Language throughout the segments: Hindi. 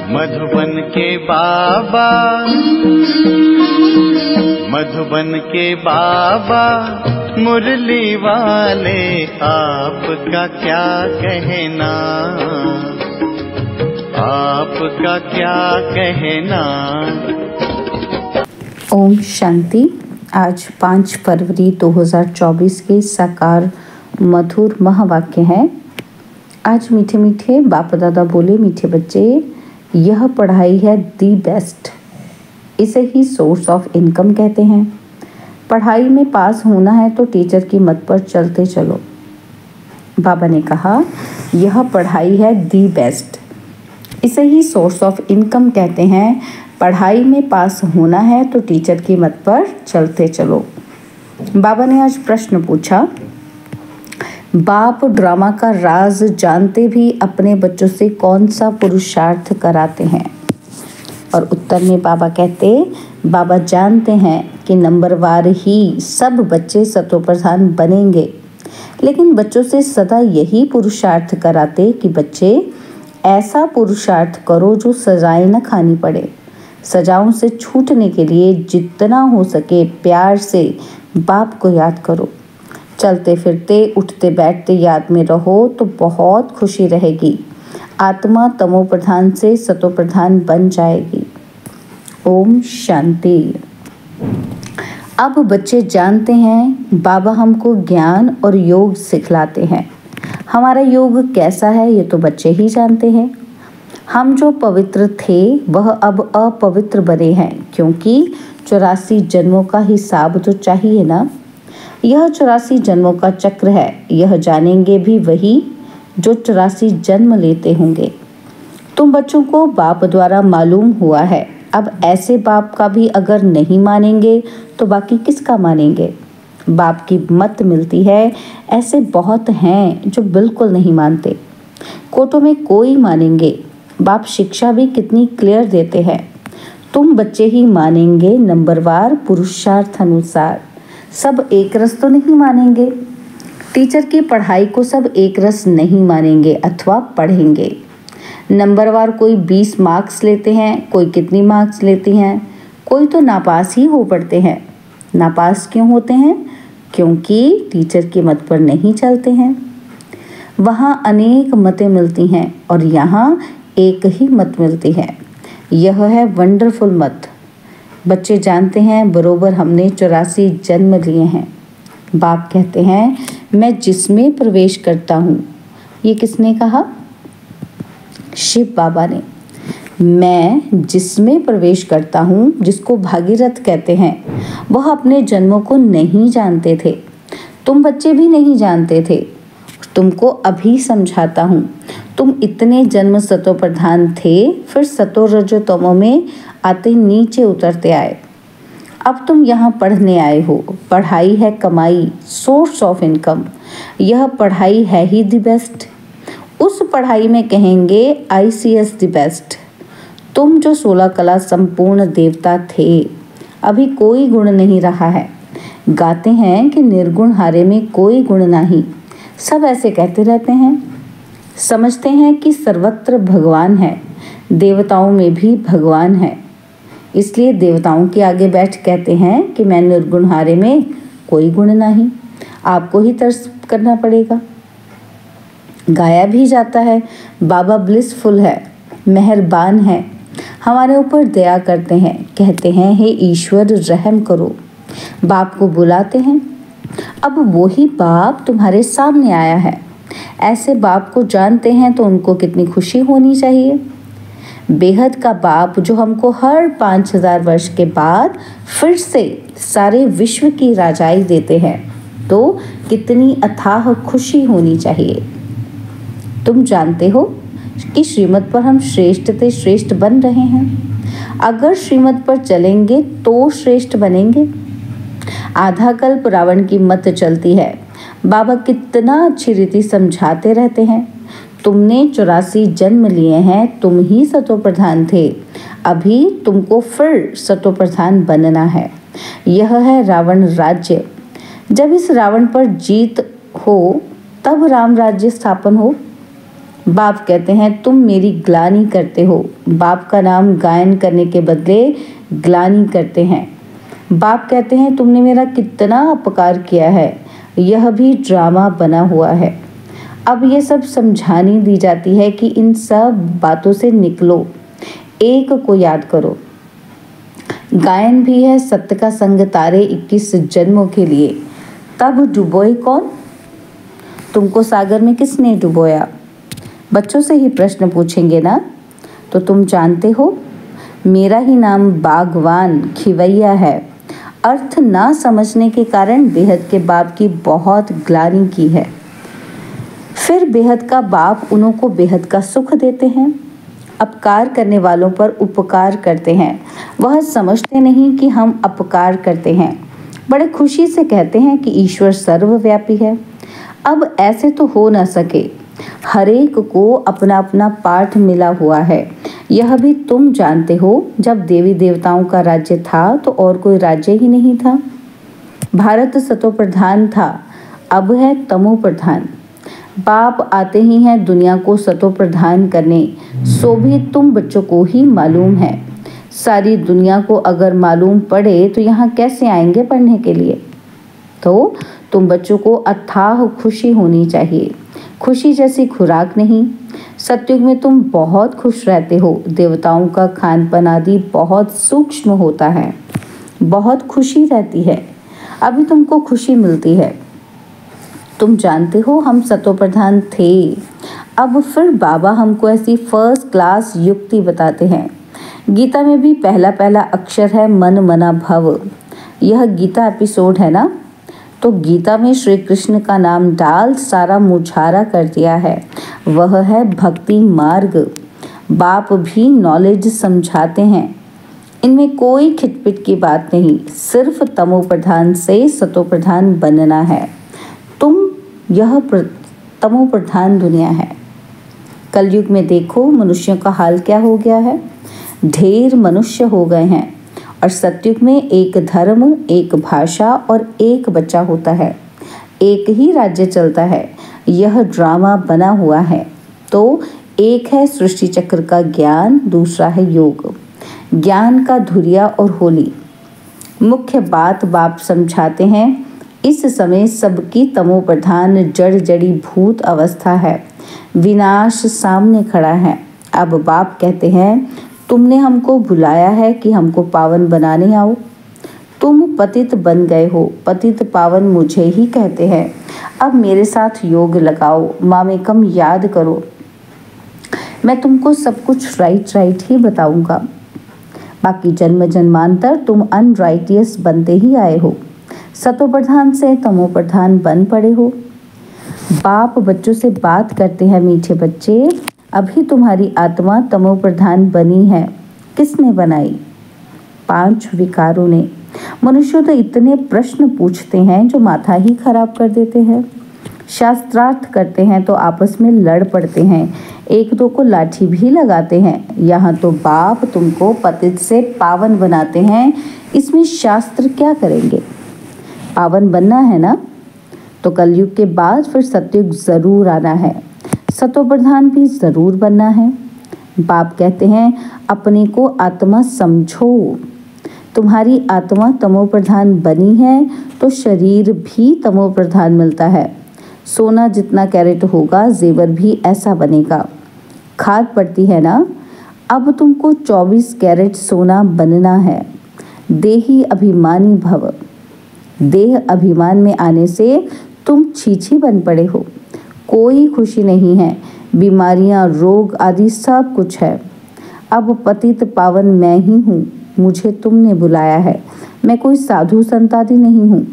मधुबन के बाबा, मधुबन के बाबा मुरली वाले, आपका क्या कहना, आपका क्या कहना। ओम शांति। आज 5 फरवरी 2024 के साकार मधुर महावाक्य हैं। आज मीठे मीठे बाप दादा बोले, मीठे बच्चे, यह पढ़ाई है दी बेस्ट। इसे ही सोर्स ऑफ इनकम कहते हैं। पढ़ाई में पास होना है तो टीचर की मत पर चलते चलो। बाबा ने कहा यह पढ़ाई है दी बेस्ट। इसे ही सोर्स ऑफ इनकम कहते हैं। पढ़ाई में पास होना है तो टीचर की मत पर चलते चलो। बाबा ने आज प्रश्न पूछा, बाप ड्रामा का राज जानते भी अपने बच्चों से कौन सा पुरुषार्थ कराते हैं? और उत्तर में बाबा कहते, बाबा जानते हैं कि नंबरवार ही सब बच्चे सतोप्रधान बनेंगे, लेकिन बच्चों से सदा यही पुरुषार्थ कराते कि बच्चे ऐसा पुरुषार्थ करो जो सजाएं न खानी पड़े। सजाओं से छूटने के लिए जितना हो सके प्यार से बाप को याद करो। चलते फिरते उठते बैठते याद में रहो तो बहुत खुशी रहेगी। आत्मा तमो प्रधान से सतो प्रधान बन जाएगी। ओम शांति। अब बच्चे जानते हैं बाबा हमको ज्ञान और योग सिखलाते हैं। हमारा योग कैसा है ये तो बच्चे ही जानते हैं। हम जो पवित्र थे वह अब अपवित्र बने हैं, क्योंकि 84 जन्मों का हिसाब तो चाहिए ना। यह 84 जन्मों का चक्र है। यह जानेंगे भी वही जो 84 जन्म लेते होंगे। तुम बच्चों को बाप द्वारा मालूम हुआ है। अब ऐसे बाप का भी अगर नहीं मानेंगे तो बाकी किसका मानेंगे? बाप की मत मिलती है। ऐसे बहुत हैं जो बिल्कुल नहीं मानते। कोटों में कोई मानेंगे। बाप शिक्षा भी कितनी क्लियर देते हैं। तुम बच्चे ही मानेंगे नंबरवार पुरुषार्थ अनुसार। सब एक रस तो नहीं मानेंगे। टीचर की पढ़ाई को सब एक रस नहीं मानेंगे अथवा पढ़ेंगे। नंबरवार कोई 20 मार्क्स लेते हैं, कोई कितनी मार्क्स लेती हैं, कोई तो नापास ही हो पड़ते हैं। नापास क्यों होते हैं? क्योंकि टीचर की मत पर नहीं चलते हैं। वहाँ अनेक मतें मिलती हैं और यहाँ एक ही मत मिलती है। यह है वंडरफुल मत। बच्चे जानते हैं बरोबर हमने 84 जन्म लिए हैं। बाप कहते हैं मैं जिसमें प्रवेश करता हूँ। ये किसने कहा? शिव बाबा ने। मैं जिसमें प्रवेश करता हूँ, जिसको भागीरथ कहते हैं, वह अपने जन्मों को नहीं जानते थे। तुम बच्चे भी नहीं जानते थे। तुमको अभी समझाता हूँ। तुम इतने जन्म सतो प्रधान थे, फिर सतो रजो तमो में आते नीचे उतरते आए। अब तुम यहाँ पढ़ने आए हो। पढ़ाई है कमाई, सोर्स ऑफ इनकम। यह पढ़ाई है ही द बेस्ट। उस पढ़ाई में कहेंगे ICS द बेस्ट। तुम जो 16 कला संपूर्ण देवता थे, अभी कोई गुण नहीं रहा है। गाते हैं कि निर्गुण हारे में कोई गुण नहीं। सब ऐसे कहते रहते हैं। समझते हैं कि सर्वत्र भगवान है, देवताओं में भी भगवान है। इसलिए देवताओं के आगे बैठ कहते हैं कि मैं निर्गुण हारे में कोई गुण नहीं। आपको ही तर्स करना पड़ेगा। गाया भी जाता है, बाबा ब्लिसफुल है, मेहरबान है, हमारे ऊपर दया करते हैं। कहते हैं हे ईश्वर रहम करो। बाप को बुलाते हैं। अब वही बाप तुम्हारे सामने आया है। ऐसे बाप को जानते हैं तो उनको कितनी खुशी होनी चाहिए। बेहद का बाप जो हमको हर 5000 वर्ष के बाद फिर से सारे विश्व की राजाई देते हैं, तो कितनी अथाह खुशी होनी चाहिए। तुम जानते हो कि श्रीमत पर हम श्रेष्ठ से श्रेष्ठ बन रहे हैं। अगर श्रीमत पर चलेंगे तो श्रेष्ठ बनेंगे। आधा कल्प रावण की मत चलती है। बाबा कितना अच्छी रीति समझाते रहते हैं। तुमने 84 जन्म लिए हैं, तुम ही सतो प्रधान थे। अभी तुमको फिर सतो प्रधान बनना है। यह है रावण राज्य। जब इस रावण पर जीत हो तब राम राज्य स्थापन हो। बाप कहते हैं तुम मेरी ग्लानि करते हो। बाप का नाम गायन करने के बदले ग्लानि करते हैं। बाप कहते हैं तुमने मेरा कितना अपकार किया है, यह भी ड्रामा बना हुआ है। अब ये सब समझानी दी जाती है कि इन सब बातों से निकलो, एक को याद करो। गायन भी है सत्य का संग तारे 21 जन्मों के लिए। तब डुबोए कौन? तुमको सागर में किसने डुबोया? बच्चों से ही प्रश्न पूछेंगे ना, तो तुम जानते हो मेरा ही नाम बागवान खिवैया है। अर्थ ना समझने के कारण बेहद के बाप की बहुत ग्लानि की है। फिर बेहद का बाप उन्हों को बेहद का सुख देते हैं। अपकार करने वालों पर उपकार करते हैं। वह समझते नहीं कि हम अपकार करते हैं। बड़े खुशी से कहते हैं कि ईश्वर सर्वव्यापी है। अब ऐसे तो हो ना सके। हर एक को अपना अपना पाठ मिला हुआ है। यह भी तुम जानते हो, जब देवी देवताओं का राज्य था तो और कोई राज्य ही नहीं था। भारत सतो प्रधान था, अब है तमो प्रधान। बाप आते ही हैं दुनिया को सतो प्रधान करने, सो भी तुम बच्चों को ही मालूम है। सारी दुनिया को अगर मालूम पड़े तो यहाँ कैसे आएंगे पढ़ने के लिए? तो तुम बच्चों को अथाह खुशी होनी चाहिए। खुशी जैसी खुराक नहीं। सतयुग में तुम बहुत खुश रहते हो। देवताओं का खानपान आदि बहुत सूक्ष्म होता है। बहुत खुशी रहती है। अभी तुमको खुशी मिलती है। तुम जानते हो हम सतो प्रधान थे। अब फिर बाबा हमको ऐसी फर्स्ट क्लास युक्ति बताते हैं। गीता में भी पहला पहला अक्षर है मन मना भव। यह गीता एपिसोड है ना, तो गीता में श्री कृष्ण का नाम डाल सारा मुछारा कर दिया है। वह है भक्ति मार्ग। बाप भी नॉलेज समझाते हैं। इनमें कोई खिटपिट की बात नहीं, सिर्फ तमो प्रधान से सतो प्रधान बनना है। यह तमो प्रधान दुनिया है। कलयुग में देखो मनुष्यों का हाल क्या हो गया है। ढेर मनुष्य हो गए हैं और सतयुग में एक धर्म, एक भाषा और एक बच्चा होता है। एक ही राज्य चलता है। यह ड्रामा बना हुआ है। तो एक है सृष्टि चक्र का ज्ञान, दूसरा है योग। ज्ञान का धुरिया और होली। मुख्य बात बाप समझाते हैं। इस समय सबकी तमो प्रधान जड़ जड़ी भूत अवस्था है। विनाश सामने खड़ा है। अब बाप कहते हैं तुमने हमको बुलाया है कि हमको पावन बनाने आओ। तुम पतित बन गए हो। पतित पावन मुझे ही कहते हैं। अब मेरे साथ योग लगाओ, मामेकम याद करो। मैं तुमको सब कुछ राइट ही बताऊंगा। बाकी जन्म जन्मांतर तुम अनराइटियस बनते ही आए हो। सतो प्रधान से तमो प्रधान बन पड़े हो। बाप बच्चों से बात करते हैं, मीठे बच्चे, अभी तुम्हारी आत्मा तमो प्रधान बनी है। किसने बनाई? 5 विकारों ने। मनुष्य तो इतने प्रश्न पूछते हैं जो माथा ही खराब कर देते हैं। शास्त्रार्थ करते हैं तो आपस में लड़ पड़ते हैं, एक दो को लाठी भी लगाते हैं। यहाँ तो बाप तुमको पतित से पावन बनाते हैं। इसमें शास्त्र क्या करेंगे? पावन बनना है ना, तो कलयुग के बाद फिर सतयुग जरूर आना है। सतो प्रधान भी जरूर बनना है। बाप कहते हैं अपने को आत्मा समझो। तुम्हारी आत्मा तमो प्रधान बनी है तो शरीर भी तमो प्रधान मिलता है। सोना जितना कैरेट होगा, जेवर भी ऐसा बनेगा। खाद पड़ती है ना, अब तुमको 24 कैरेट सोना बनना है। देही अभिमानी भव। देह अभिमान में आने से तुम छीछी बन पड़े हो। कोई खुशी नहीं है। बीमारियां, रोग आदि सब कुछ है। अब पतित पावन मैं ही हूँ। मुझे तुमने बुलाया है। मैं कोई साधु संत आदि नहीं हूँ।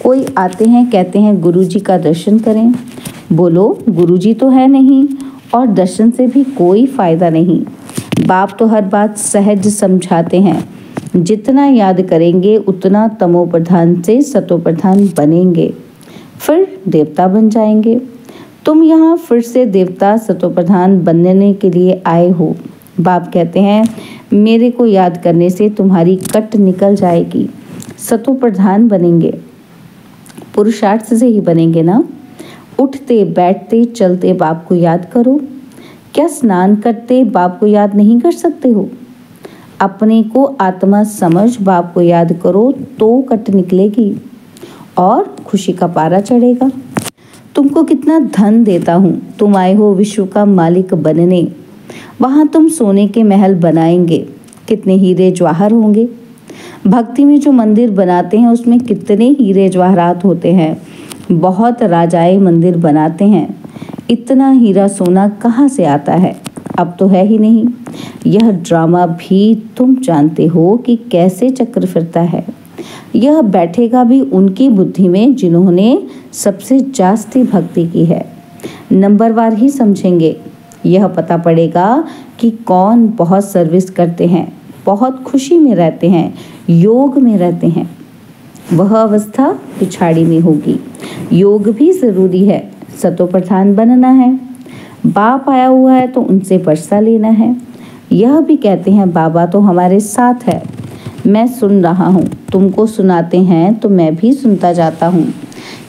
कोई आते हैं कहते हैं गुरुजी का दर्शन करें। बोलो गुरुजी तो है नहीं और दर्शन से भी कोई फायदा नहीं। बाप तो हर बात सहज समझाते हैं। जितना याद करेंगे उतना तमो प्रधान से सतो प्रधान बनेंगे, फिर देवता बन जाएंगे। तुम यहाँ फिर से देवता सतो प्रधान बनने के लिए आए हो। बाप कहते हैं मेरे को याद करने से तुम्हारी कट निकल जाएगी। सतो प्रधान बनेंगे, पुरुषार्थ से ही बनेंगे ना। उठते बैठते चलते बाप को याद करो। क्या स्नान करते बाप को याद नहीं कर सकते हो? अपने को आत्मा समझ बाप को याद करो तो कट निकलेगी और खुशी का पारा चढ़ेगा। तुमको कितना धन देता हूँ, तुम आए हो विश्व का मालिक बनने। वहाँ तुम सोने के महल बनाएंगे, कितने हीरे जवाहर होंगे। भक्ति में जो मंदिर बनाते हैं उसमें कितने हीरे जवाहरात होते हैं। बहुत राजाएं मंदिर बनाते हैं, इतना हीरा सोना कहाँ से आता है? अब तो है ही नहीं। यह ड्रामा भी तुम जानते हो कि कैसे चक्र फिरता है। यह बैठेगा भी उनकी बुद्धि में जिन्होंने सबसे जास्ती भक्ति की है। नंबरवार ही समझेंगे। यह पता पड़ेगा कि कौन बहुत सर्विस करते हैं, बहुत खुशी में रहते हैं, योग में रहते हैं। वह अवस्था पिछाड़ी में होगी। योग भी जरूरी है, सतो प्रधान बनना है। बाप आया हुआ है तो उनसे वर्षा लेना है। यह भी कहते हैं बाबा तो हमारे साथ है। मैं सुन रहा हूँ, तुमको सुनाते हैं तो मैं भी सुनता जाता हूँ।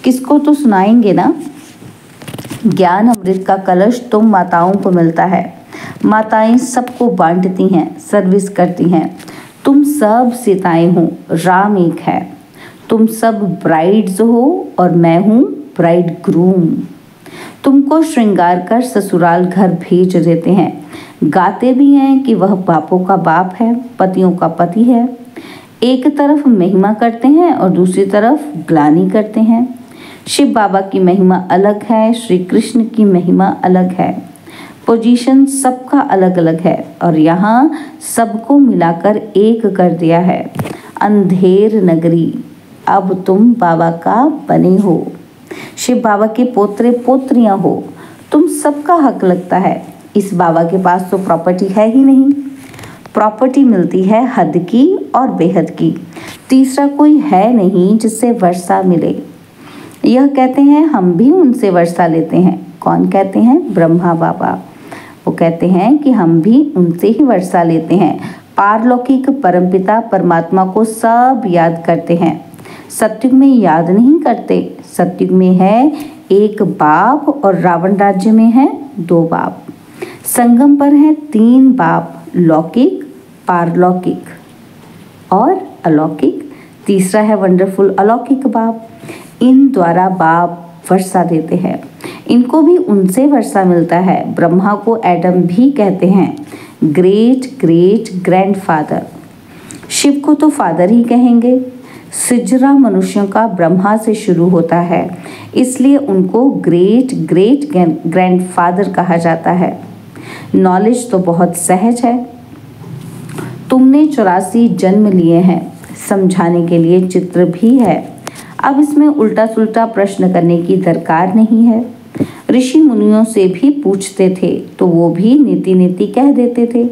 किसको तो सुनाएंगे ना। ज्ञान अमृत का कलश तुम माताओं को मिलता है। माताएं सबको बांटती हैं, सर्विस करती हैं। तुम सब सीताएं हो, राम एक है। तुम सब ब्राइड्स हो और मैं हूँ ब्राइड ग्रूम। तुमको श्रृंगार कर ससुराल घर भेज देते हैं। गाते भी हैं कि वह बापों का बाप है, पतियों का पति है। एक तरफ महिमा करते हैं और दूसरी तरफ ग्लानि करते हैं। शिव बाबा की महिमा अलग है, श्री कृष्ण की महिमा अलग है। पोजीशन सबका अलग अलग है और यहाँ सबको मिलाकर एक कर दिया है। अंधेर नगरी, अब तुम बाबा का बने हो। शिव बाबा के पोत्रे पोत्रियां हो, तुम सबका हक लगता है। इस बाबा के पास तो प्रॉपर्टी है ही नहीं। प्रॉपर्टी मिलती है हद की और बेहद की। तीसरा कोई है नहीं जिससे वर्षा मिले। यह कहते हैं हम भी उनसे वर्षा लेते हैं। कौन कहते हैं? ब्रह्मा बाबा। वो कहते हैं कि हम भी उनसे ही वर्षा लेते हैं। पारलौकिक परमपिता परमात्मा को सब याद करते हैं। सत्युग में याद नहीं करते। सत्युग में है एक बाप और रावण राज्य में है दो बाप। संगम पर है तीन बाप, लौकिक, पारलौकिक और अलौकिक। तीसरा है वंडरफुल अलौकिक बाप। इन द्वारा बाप वर्षा देते हैं। इनको भी उनसे वर्षा मिलता है। ब्रह्मा को एडम भी कहते हैं, ग्रेट ग्रेट ग्रैंडफादर। शिव को तो फादर ही कहेंगे। सिजरा मनुष्यों का ब्रह्मा से शुरू होता है, इसलिए उनको ग्रेट ग्रेट ग्रैंडफादर कहा जाता है। नॉलेज तो बहुत सहज है। तुमने 84 जन्म लिए हैं, समझाने के लिए चित्र भी है। अब इसमें उल्टा सुल्टा प्रश्न करने की दरकार नहीं है। ऋषि मुनियों से भी पूछते थे तो वो भी नीति नीति कह देते थे।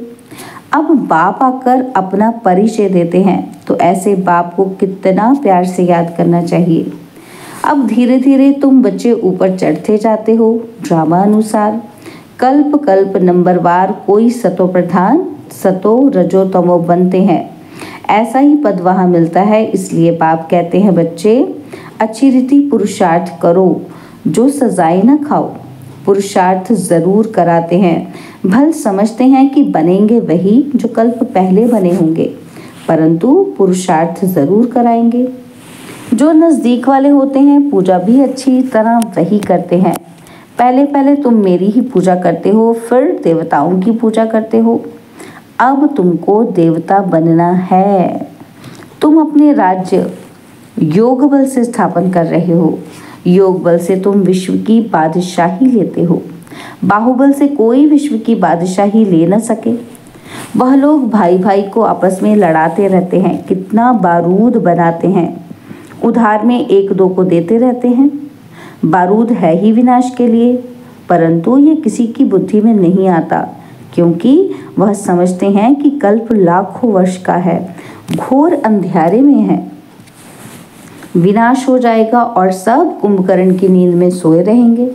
अब बाप आकर अपना परिचय देते हैं तो ऐसे बाप को कितना प्यार से याद करना चाहिए। अब धीरे धीरे तुम बच्चे ऊपर चढ़ते जाते हो ड्रामा अनुसार। कल्प कल्प नंबरवार कोई सतो प्रधान, सतो रजो तमो बनते हैं। ऐसा ही पद वहाँ मिलता है। इसलिए बाप कहते हैं बच्चे अच्छी रीति पुरुषार्थ करो, जो सजाए न खाओ। पुरुषार्थ जरूर कराते हैं। भल समझते हैं कि बनेंगे वही जो कल्प पहले बने होंगे, परंतु पुरुषार्थ जरूर कराएंगे। जो नज़दीक वाले होते हैं पूजा भी अच्छी तरह वही करते हैं। पहले पहले तुम मेरी ही पूजा करते हो, फिर देवताओं की पूजा करते हो। अब तुमको देवता बनना है। तुम अपने राज्य योग बल से स्थापन कर रहे हो। योग बल से तुम विश्व की बादशाही लेते हो। बाहुबल से कोई विश्व की बादशाही ले न सके। वह लोग भाई भाई को आपस में लड़ाते रहते हैं, कितना बारूद बनाते हैं, उधार में एक दो को देते रहते हैं। बारूद है ही विनाश के लिए, परंतु ये किसी की बुद्धि में नहीं आता, क्योंकि वह समझते हैं कि कल्प लाखों वर्ष का है, घोर अंधियारे में है, विनाश हो जाएगा और सब कुंभकर्ण की नींद में सोए रहेंगे,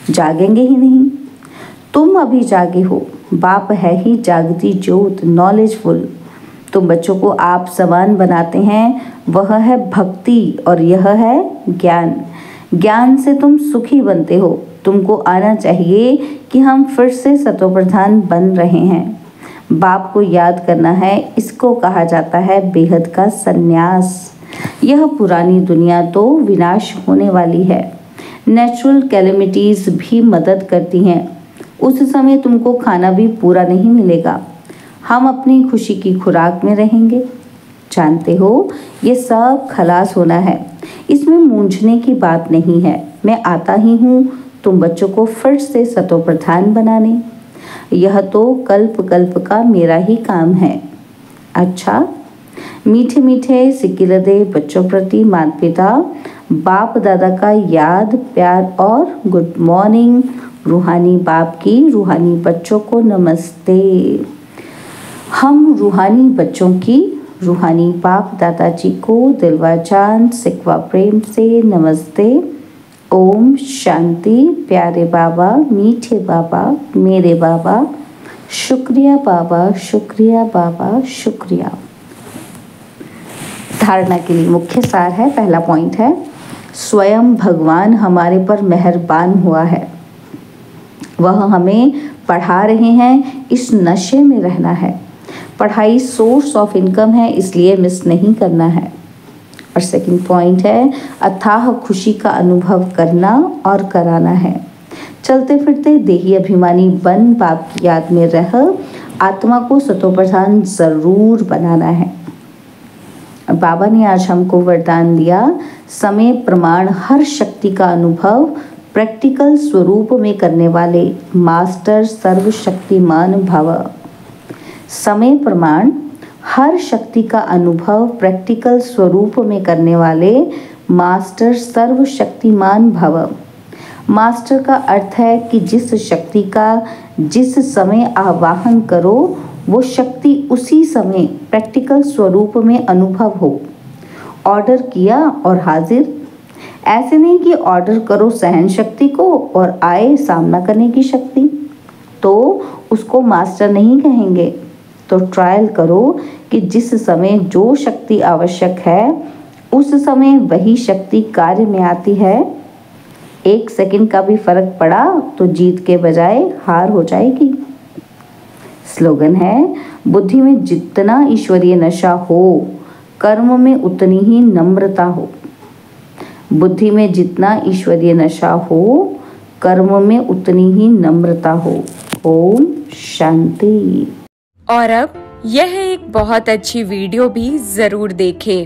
जागेंगे ही नहीं। तुम अभी जागे हो। बाप है ही जागती ज्योत, नॉलेजफुल। तुम बच्चों को आप समान बनाते हैं। वह है भक्ति और यह है ज्ञान। ज्ञान से तुम सुखी बनते हो। तुमको आना चाहिए कि हम फिर से सतोप्रधान बन रहे हैं। बाप को याद करना है, इसको कहा जाता है बेहद का संन्यास। यह पुरानी दुनिया तो विनाश होने वाली है। नेचुरल कैलेमिटीज भी मदद करती हैं। उस समय तुमको खाना भी पूरा नहीं मिलेगा। हम अपनी खुशी की खुराक में रहेंगे। जानते हो, ये सब खलास होना है, इसमें मूंझने की बात नहीं है। मैं आता ही हूँ तुम बच्चों को फिर से सतोप्रधान बनाने। यह तो कल्प कल्प का मेरा ही काम है। अच्छा, मीठे मीठे सिकिलदे बच्चों प्रति माता पिता बाप दादा का याद प्यार और गुड मॉर्निंग। रूहानी बाप की रूहानी बच्चों को नमस्ते। हम रूहानी बच्चों की रूहानी बाप दादाजी को दिलवा जान सिकवा प्रेम से नमस्ते। ओम शांति। प्यारे बाबा, मीठे बाबा, मेरे बाबा, शुक्रिया बाबा, शुक्रिया बाबा, शुक्रिया। धारणा के लिए मुख्य सार है, पहला पॉइंट है, स्वयं भगवान हमारे पर मेहरबान हुआ है। वह हमें पढ़ा रहे हैं, इस नशे में रहना है। पढ़ाई सोर्स ऑफ इनकम है, इसलिए मिस नहीं करना है। और सेकंड पॉइंट है, अथाह खुशी का अनुभव करना और कराना है। चलते फिरते देही अभिमानी बन बाप की याद में रह आत्मा को सतोप्रधान जरूर बनाना है। बाबा ने आज हमको वरदान दिया, समय प्रमाण हर शक्ति का अनुभव प्रैक्टिकल स्वरूप में करने वाले मास्टर सर्वशक्तिमान भव। समय प्रमाण हर शक्ति का अनुभव प्रैक्टिकल स्वरूप में करने वाले मास्टर सर्वशक्तिमान भव। मास्टर का अर्थ है कि जिस शक्ति का जिस समय आवाहन करो वो शक्ति उसी समय प्रैक्टिकल स्वरूप में अनुभव हो। ऑर्डर किया और हाजिर। ऐसे नहीं कि ऑर्डर करो सहन शक्ति को और आए सामना करने की शक्ति, तो उसको मास्टर नहीं कहेंगे। तो ट्रायल करो कि जिस समय जो शक्ति आवश्यक है उस समय वही शक्ति कार्य में आती है। 1 सेकंड का भी फर्क पड़ा तो जीत के बजाय हार हो जाएगी। स्लोगन है, बुद्धि में जितना ईश्वरीय नशा हो कर्म में उतनी ही नम्रता हो। बुद्धि में जितना ईश्वरीय नशा हो कर्म में उतनी ही नम्रता हो। ओम शांति। और अब यह एक बहुत अच्छी वीडियो भी जरूर देखें।